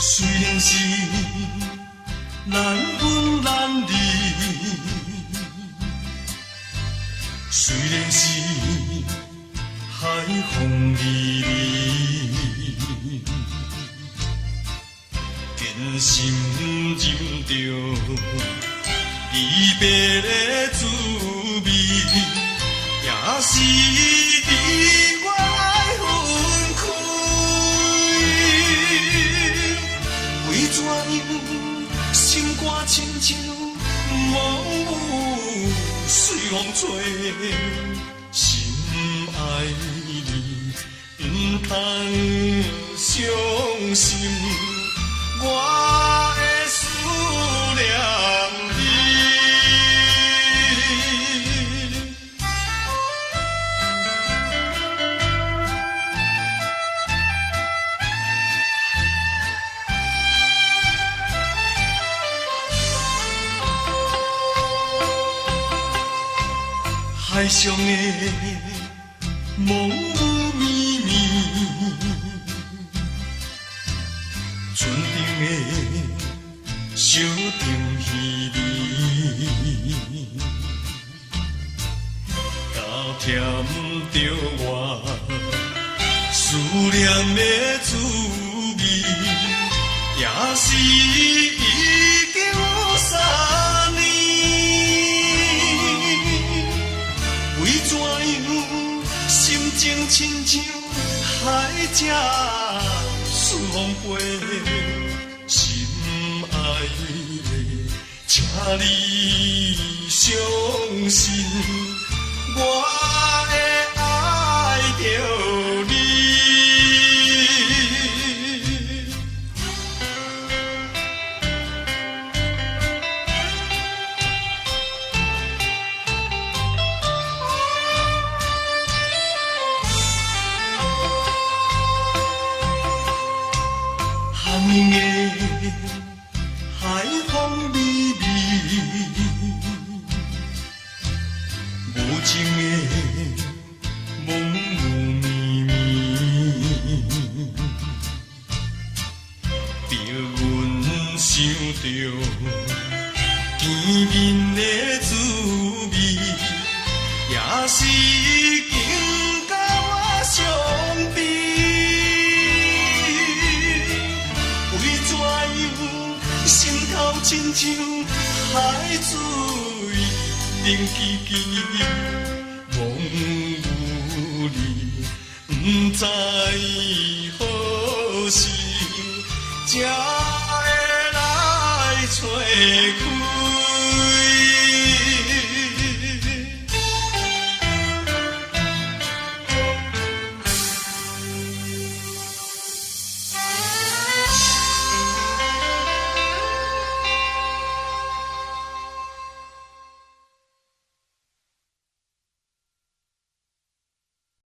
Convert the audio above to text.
虽然是难分难离，虽然是海风离离，坚心忍着离别的滋味，也是离我来分开。为怎样心肝亲像茫雾随风吹？心爱你，不通伤心，我会思念你。海上的蒙雾密密，船顶的小艇稀微，交添着我思念的滋味，也是已经三年。为怎样心情亲像海只随风飞？心爱的，请你相信，我会爱着你。寒冷的海风微微，无情的蒙雾密密，叫阮想着见面的滋味，也是已经甲我相比。心头亲像海水冷吱吱，蒙雾里不知何时才会来找开。